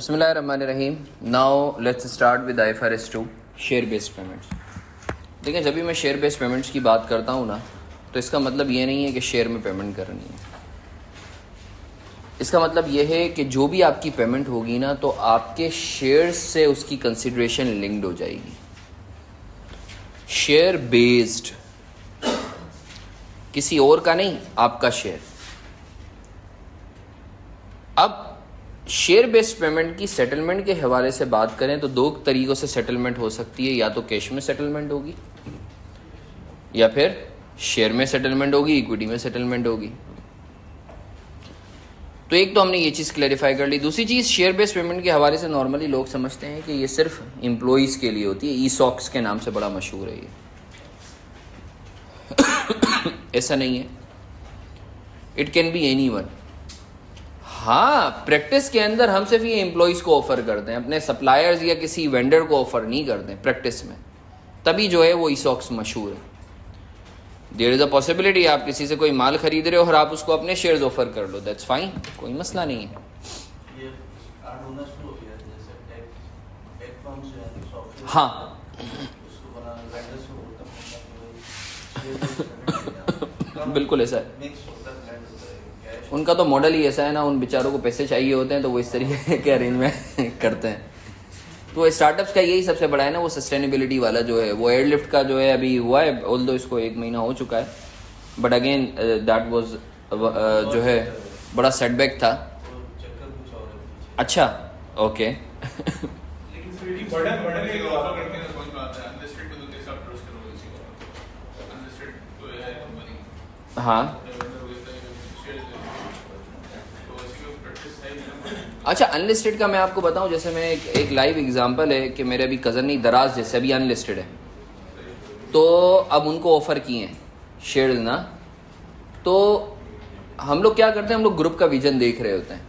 बिस्मिल्लाहिर्रहमानिर्रहीम। Now let's start with IFRS 2 share based payments. देखिए, जब भी मैं शेयर बेस्ड पेमेंट्स की बात करता हूँ ना, तो इसका मतलब ये नहीं है कि शेयर में पेमेंट करनी है। इसका मतलब ये है कि जो भी आपकी पेमेंट होगी ना, तो आपके शेयर्स से उसकी कंसिडरेशन लिंक्ड हो जाएगी। शेयर बेस्ड, किसी और का नहीं, आपका शेयर। अब शेयर बेस्ड पेमेंट की सेटलमेंट के हवाले से बात करें तो दो तरीक़ों से सेटलमेंट हो सकती है। या तो कैश में सेटलमेंट होगी, या फिर शेयर में सेटलमेंट होगी, इक्विटी में सेटलमेंट होगी। तो एक तो हमने ये चीज़ क्लैरिफाई कर ली। दूसरी चीज़, शेयर बेस्ड पेमेंट के हवाले से नॉर्मली लोग समझते हैं कि ये सिर्फ एम्प्लॉइज़ के लिए होती है। ESOPs के नाम से बड़ा मशहूर है ये। ऐसा नहीं है, इट कैन बी एनीवन। हाँ, प्रैक्टिस के अंदर हम सिर्फ ये एम्प्लॉइज़ को ऑफर करते हैं, अपने सप्लायर्स या किसी वेंडर को ऑफर नहीं करते हैं प्रैक्टिस में। तभी जो है वो ESOPs मशहूर है। देयर इज़ अ पॉसिबिलिटी आप किसी से कोई माल खरीद रहे हो और आप उसको अपने शेयर्स ऑफर कर लो, दैट्स फाइन, कोई मसला नहीं है। हाँ बिल्कुल ऐसा है। उनका तो मॉडल ही ऐसा है ना, उन बेचारों को पैसे चाहिए होते हैं तो वो इस तरीके के अरेंजमेंट करते हैं। तो स्टार्टअप्स का यही सबसे बड़ा है ना, वो सस्टेनेबिलिटी वाला जो है। वो एयरलिफ्ट का जो है अभी हुआ है, ऑल्दो इसको 1 महीना हो चुका है, बट अगेन दैट वाज जो है बड़ा सेटबैक था। अच्छा, ओके। हाँ, अच्छा, अनलिस्टेड का मैं आपको बताऊं, जैसे मैं एक लाइव एग्जांपल है कि मेरे अभी कज़न नहीं, दराज जैसे अभी अनलिस्टेड है, तो अब उनको ऑफ़र किए हैं शेयर्स ना। तो हम लोग क्या करते हैं, हम लोग ग्रुप का विजन देख रहे होते हैं।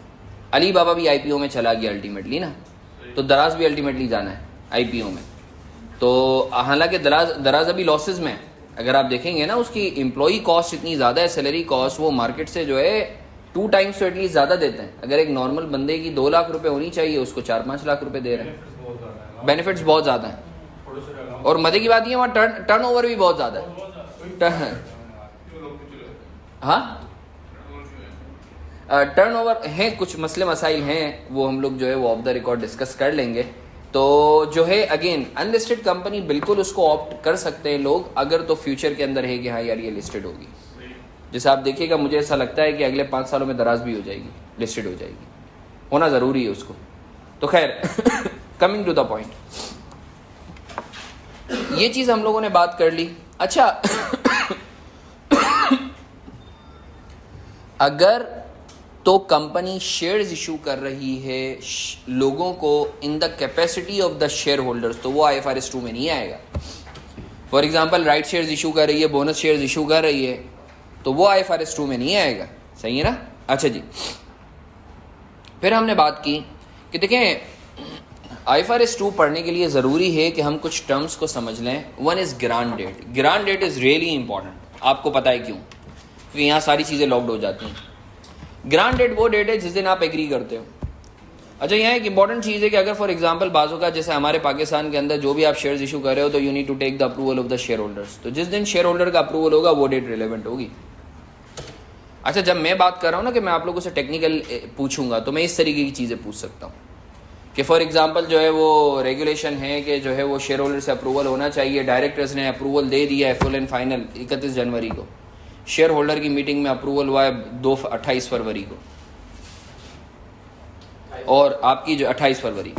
अली बाबा भी IPO में चला गया अल्टीमेटली ना, तो दराज भी अल्टीमेटली जाना है IPO में। तो हालांकि दराज अभी लॉसेज में है। अगर आप देखेंगे ना, उसकी एम्प्लॉई कॉस्ट इतनी ज़्यादा है, सैलरी कॉस्ट, वो मार्केट से जो है 2 टाइम्स तो एटलीस्ट ज़्यादा देते हैं। अगर एक नॉर्मल बंदे की 2 लाख रुपए होनी चाहिए, उसको 4-5 लाख रुपए दे रहे हैं। बेनिफिट्स बहुत ज़्यादा हैं, और मजे की बात ये वहाँ टर्न ओवर भी बहुत ज़्यादा है। हाँ, टर्न ओवर है, कुछ मसले मसाइल हैं, वो हम लोग जो है वो ऑफ द रिकॉर्ड डिस्कस कर लेंगे। तो जो है अगेन अनलिस्टेड कंपनी बिल्कुल उसको ऑप्ट कर सकते हैं लोग, अगर तो फ्यूचर के अंदर है कि हाँ यार ये लिस्टेड होगी। जैसे आप देखिएगा, मुझे ऐसा लगता है कि अगले 5 सालों में दराज भी हो जाएगी, लिस्टेड हो जाएगी, होना ज़रूरी है उसको। तो खैर, कमिंग टू द पॉइंट, ये चीज़ हम लोगों ने बात कर ली। अच्छा, अगर तो कंपनी शेयर्स इशू कर रही है लोगों को in the capacity of the share holders, तो वो IFRS 2 में नहीं आएगा। For example, right shares issue कर रही है, बोनस शेयर्स इशू कर रही है, तो वो IFRS 2 में नहीं आएगा। सही है ना? अच्छा जी, फिर हमने बात की कि देखें, IFRS 2 पढ़ने के लिए ज़रूरी है कि हम कुछ टर्म्स को समझ लें। One is grant date. Grant date is really important. आपको पता है क्यों? क्योंकि यहाँ सारी चीज़ें लॉक्ड हो जाती हैं। ग्रांट डेट वो डेट है जिस दिन आप एग्री करते हो। अच्छा, यहाँ एक इंपॉर्टेंट चीज़ है कि अगर फॉर एग्जांपल बाजू का, जैसे हमारे पाकिस्तान के अंदर जो भी आप शेयर्स इशू कर रहे हो, तो you need to take the approval of the share holders. तो जिस दिन शेयर होल्डर का अप्रूवल होगा वो डेट रिलेवेंट होगी। अच्छा, जब मैं बात कर रहा हूँ ना कि मैं आप लोगों से टेक्निकल पूछूंगा, तो मैं इस तरीके की चीज़ें पूछ सकता हूँ कि फॉर एग्जांपल जो है वो रेगुलेशन है कि जो है वो शेयर होल्डर से अप्रूवल होना चाहिए। डायरेक्टर्स ने अप्रूवल दे दिया है फुल एंड फाइनल 31 जनवरी को। शेयर होल्डर की मीटिंग में अप्रूवल हुआ है 28 फरवरी को, और आपकी जो 28 फरवरी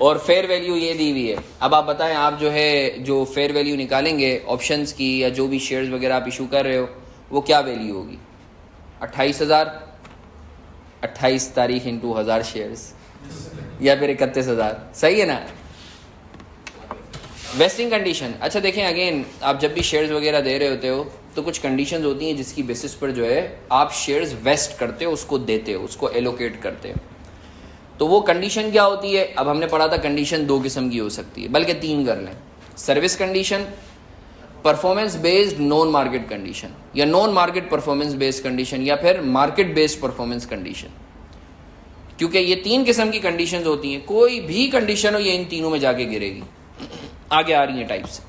और फेयर वैल्यू ये दी हुई है। अब आप बताएं, आप जो है जो फेयर वैल्यू निकालेंगे ऑप्शंस की, या जो भी शेयर्स वगैरह आप इशू कर रहे हो, वो क्या वैल्यू होगी? 28,000, 28 तारीख इंटू 1000 शेयर्स, या फिर 31,000। सही है ना? Wasting condition. अच्छा देखें, अगेन आप जब भी शेयर्स वगैरह दे रहे होते हो तो कुछ कंडीशंस होती हैं जिसकी बेसिस पर जो है आप शेयर्स वेस्ट करते हो, उसको देते हो, उसको एलोकेट करते हो। तो वो कंडीशन क्या होती है? अब हमने पढ़ा था कंडीशन 2 किस्म की हो सकती है, बल्कि 3 कर लें। Service condition, performance based non market condition, या non market performance based condition, या फिर मार्केट बेस्ड परफॉर्मेंस कंडीशन। क्योंकि ये 3 किस्म की कंडीशन होती हैं, कोई भी कंडीशन हो ये इन तीनों में जाके गिरेगी। आगे आ रही है टाइप्स।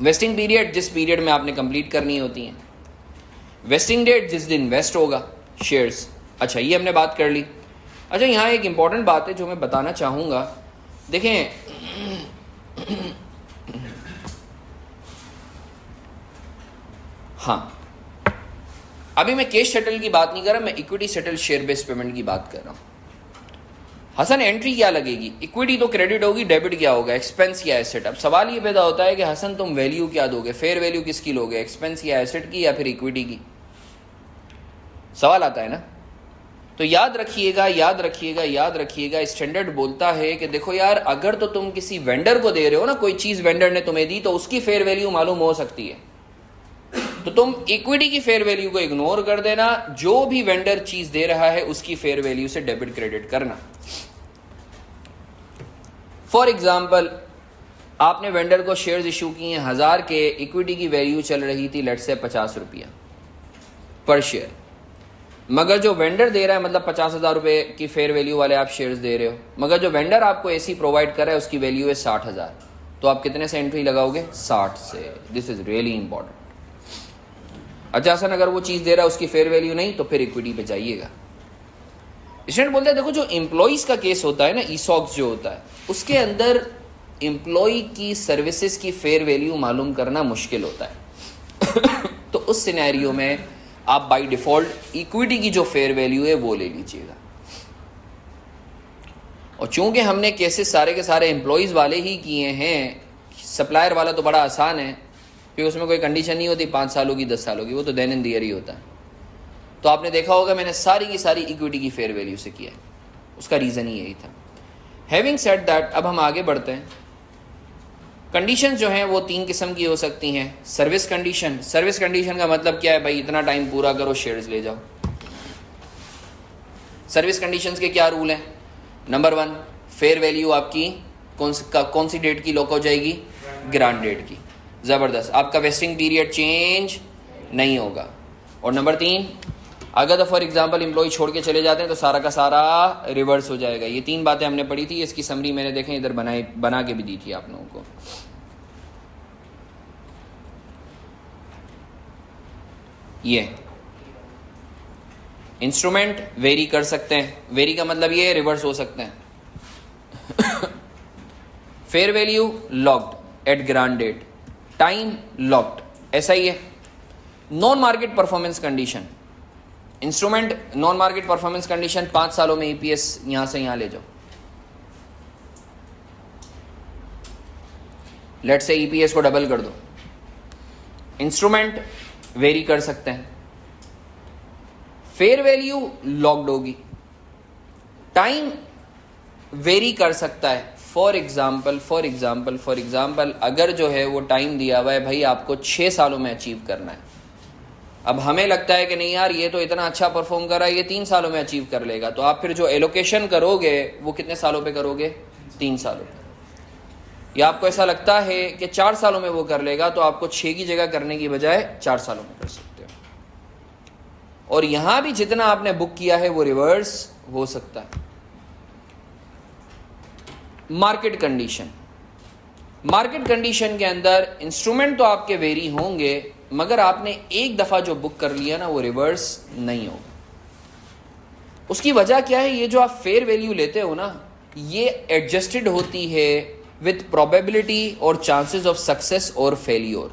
वेस्टिंग पीरियड, जिस पीरियड में आपने कंप्लीट करनी होती है। वेस्टिंग डेट, जिस दिन वेस्ट होगा शेयर्स। अच्छा, ये हमने बात कर ली। अच्छा, यहाँ एक इंपॉर्टेंट बात है जो मैं बताना चाहूँगा। देखें, हाँ, अभी मैं कैश सेटल की बात नहीं कर रहा, मैं equity settle share based payment की बात कर रहा हूँ। हसन, एंट्री क्या लगेगी? इक्विटी तो क्रेडिट होगी, डेबिट क्या होगा, एक्सपेंस या एसेट। अब सवाल ये पैदा होता है कि हसन तुम वैल्यू क्या दोगे, फेयर वैल्यू किसकी लोगे, एक्सपेंस या एसेट की, या फिर इक्विटी की? सवाल आता है ना। तो याद रखिएगा, याद रखिएगा, याद रखिएगा, स्टैंडर्ड बोलता है कि देखो यार, अगर तो तुम किसी वेंडर को दे रहे हो ना, कोई चीज वेंडर ने तुम्हें दी, तो उसकी फेयर वैल्यू मालूम हो सकती है, तो तुम इक्विटी की फेयर वैल्यू को इग्नोर कर देना, जो भी वेंडर चीज दे रहा है उसकी फेयर वैल्यू से डेबिट क्रेडिट करना। फॉर एग्जाम्पल, आपने वेंडर को शेयर्स इशू किए 1000 के, इक्विटी की वैल्यू चल रही थी लेट्स से 50 रुपया पर शेयर, मगर जो वेंडर दे रहा है, मतलब 50,000 रुपए की फेयर वैल्यू वाले आप शेयर्स दे रहे हो, मगर जो वेंडर आपको एसी प्रोवाइड कर रहा है उसकी वैल्यू है 60,000, तो आप कितने से एंट्री लगाओगे? 60 से। This is really important. अच्छा सर, अगर वो चीज़ दे रहा है उसकी फेयर वैल्यू नहीं, तो फिर इक्विटी पे जाइएगा। स्टूडेंट बोलते हैं देखो, जो एम्प्लॉइज का केस होता है ना, ईसॉक्स जो होता है, उसके अंदर एम्प्लॉय की सर्विसेज की फेयर वैल्यू मालूम करना मुश्किल होता है। तो उस सिनेरियो में आप बाय डिफॉल्ट इक्विटी की जो फेयर वैल्यू है वो ले लीजिएगा। और चूंकि हमने केसेस सारे के सारे एम्प्लॉयज वाले ही किए हैं, सप्लायर वाला तो बड़ा आसान है, क्योंकि उसमें कोई कंडीशन नहीं होती 5 सालों की 10 सालों की, वो तो देन इन ईयर ही होता है। तो आपने देखा होगा मैंने सारी की सारी इक्विटी की फेयर वैल्यू से किया है, उसका रीज़न ही यही था। हैविंग सेड दैट, अब हम आगे बढ़ते हैं। कंडीशन जो हैं वो 3 किस्म की हो सकती हैं। सर्विस कंडीशन, सर्विस कंडीशन का मतलब क्या है भाई, इतना टाइम पूरा करो शेयर्स ले जाओ। सर्विस कंडीशंस के क्या रूल हैं? नंबर 1, फेयर वैल्यू आपकी कौन सी डेट की लॉक हो जाएगी? ग्रांट डेट की। ज़बरदस्त, आपका वेस्टिंग पीरियड चेंज नहीं होगा। और नंबर 3, अगर तो फॉर एग्जांपल एम्प्लॉय छोड़ के चले जाते हैं तो सारा का सारा रिवर्स हो जाएगा। ये 3 बातें हमने पढ़ी थी, इसकी समरी मैंने देखें इधर बना के भी दी थी आप लोगों को। ये इंस्ट्रूमेंट वेरी कर सकते हैं, वेरी का मतलब ये रिवर्स हो सकते हैं। Fair value locked at grant date, time locked, ऐसा ही है। Non market performance condition, instrument non market performance condition 5 सालों में ईपीएस यहां से यहां ले जाओ। लेट से ईपीएस को डबल कर दो। इंस्ट्रूमेंट वेरी कर सकते हैं, फेयर वैल्यू लॉक्ड होगी, टाइम वेरी कर सकता है। फॉर एग्जाम्पल अगर जो है वो टाइम दिया हुआ है भाई आपको 6 सालों में अचीव करना है, अब हमें लगता है कि नहीं यार ये तो इतना अच्छा परफॉर्म कर रहा है, ये 3 सालों में अचीव कर लेगा, तो आप फिर जो एलोकेशन करोगे वो कितने सालों पे करोगे? 3 सालों पे। या आपको ऐसा लगता है कि 4 सालों में वो कर लेगा, तो आपको 6 की जगह करने की बजाय 4 सालों में कर सकते हो। और यहां भी जितना आपने बुक किया है वो रिवर्स हो सकता है। मार्केट कंडीशन, मार्केट कंडीशन के अंदर इंस्ट्रूमेंट तो आपके वेरी होंगे, मगर आपने एक दफा जो बुक कर लिया ना वो रिवर्स नहीं होगा। उसकी वजह क्या है? ये जो आप फेयर वैल्यू लेते हो ना, ये एडजस्टेड होती है विथ प्रोबेबिलिटी और चांसेस ऑफ सक्सेस और फेलियर।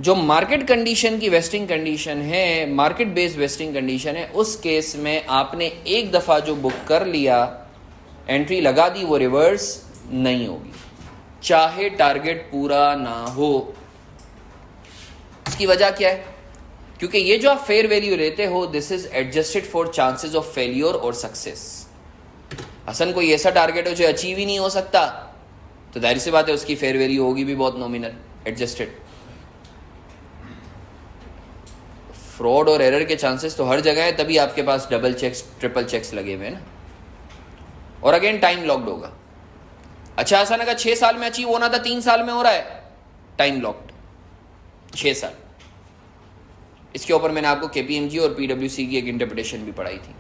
जो मार्केट कंडीशन की वेस्टिंग कंडीशन है, मार्केट बेस्ड वेस्टिंग कंडीशन है, उस केस में आपने एक दफा जो बुक कर लिया, एंट्री लगा दी, वो रिवर्स नहीं होगी, चाहे टारगेट पूरा ना हो। इसकी वजह क्या है? क्योंकि ये जो आप फेयर वैल्यू लेते हो, this is adjusted for chances of failure और सक्सेस। हसन कोई ऐसा टारगेट हो जो अचीव ही नहीं हो सकता, तो जाहिर सी बात है उसकी फेयर वैल्यू होगी भी बहुत नॉमिनल, एडजस्टेड। फ्रॉड और एरर के चांसेस तो हर जगह है, तभी आपके पास डबल चेक्स ट्रिपल चेक्स लगे हुए हैं ना। और अगेन टाइम लॉक्ड होगा। अच्छा अचानक 6 साल में अचीव होना था 3 साल में हो रहा है, टाइम लॉक्ड 6 साल। इसके ऊपर मैंने आपको केपीएमजी और पीडब्ल्यूसी की एक इंटरप्रिटेशन भी पढ़ाई थी।